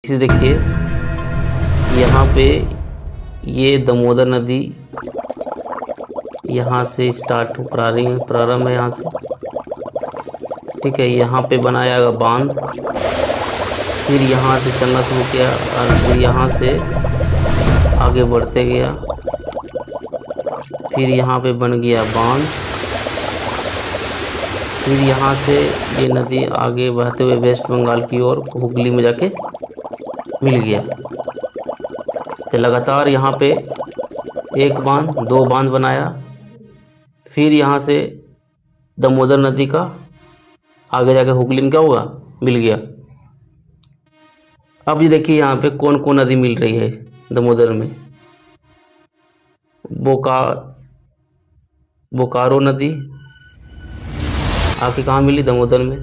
इसे देखिए, यहाँ पे ये दामोदर नदी यहाँ से स्टार्ट प्रारंभ है यहाँ से, ठीक है। यहाँ पे बनाया गया बांध, फिर यहाँ से चलना शुरू किया और फिर यहाँ से आगे बढ़ते गया, फिर यहाँ पे बन गया बांध, फिर यहाँ से ये नदी आगे बहते हुए वेस्ट बंगाल की ओर हुगली में जाके मिल गया। तो लगातार यहाँ पे एक बांध, दो बांध बनाया, फिर यहाँ से दामोदर नदी का आगे जाके हुगली में क्या हुआ, मिल गया। अब ये देखिए यहाँ पे कौन कौन नदी मिल रही है दामोदर में। बोकारो नदी आके कहाँ मिली, दामोदर में।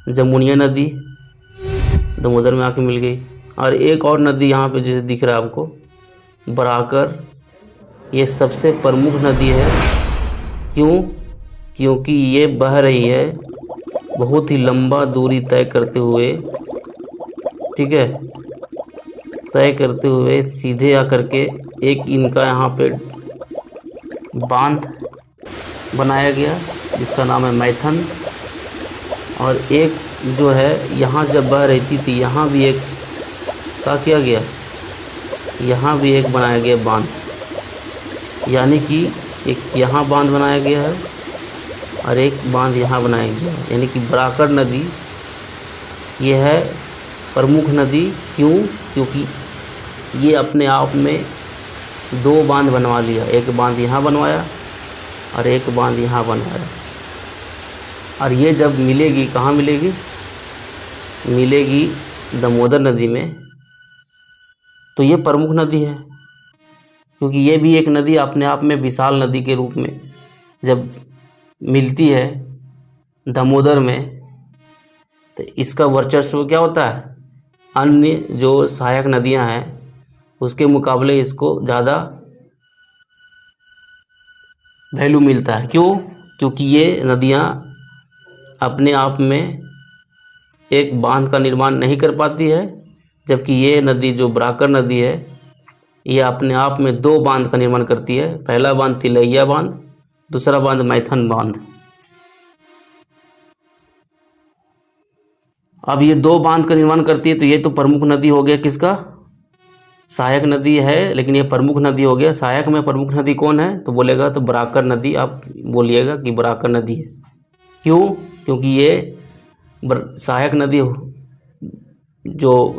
जमुनिया नदी दामोदर में आके मिल गई। और एक और नदी यहाँ पे जैसे दिख रहा है आपको, बराकर, ये सबसे प्रमुख नदी है। क्यों? क्योंकि ये बह रही है बहुत ही लंबा दूरी तय करते हुए, ठीक है, तय करते हुए सीधे आकर के एक इनका यहाँ पे बांध बनाया गया जिसका नाम है मैथन। और एक जो है यहाँ जब बह रही थी यहाँ भी एक क्या किया गया, यहाँ भी एक बनाया गया बांध, यानी कि एक यहाँ बांध बनाया गया है और एक बांध यहाँ बनाया गया है। यानी कि बराकर नदी ये है प्रमुख नदी। क्यों? क्योंकि ये अपने आप में दो बांध बनवा लिया, एक बांध यहाँ बनवाया और एक बांध यहाँ बनवाया। और ये जब मिलेगी, कहाँ मिलेगी, मिलेगी दामोदर नदी में, तो ये प्रमुख नदी है। क्योंकि ये भी एक नदी अपने आप में विशाल नदी के रूप में जब मिलती है दामोदर में, तो इसका वर्चस्व क्या होता है, अन्य जो सहायक नदियां हैं उसके मुकाबले इसको ज़्यादा वैल्यू मिलता है। क्यों? क्योंकि ये नदियां अपने आप में एक बांध का निर्माण नहीं कर पाती है, जबकि ये नदी जो बराकर नदी है ये अपने आप में दो बांध का निर्माण करती है। पहला बांध तिलैया बांध, दूसरा बांध मैथन बांध। अब ये दो बांध का निर्माण करती है, तो ये तो प्रमुख नदी हो गया किसका, सहायक नदी है, लेकिन ये प्रमुख नदी हो गया। सहायक में प्रमुख नदी कौन है, तो बोलेगा तो बराकर नदी, आप बोलिएगा कि बराकर नदी है। क्यों? क्योंकि ये सहायक नदी जो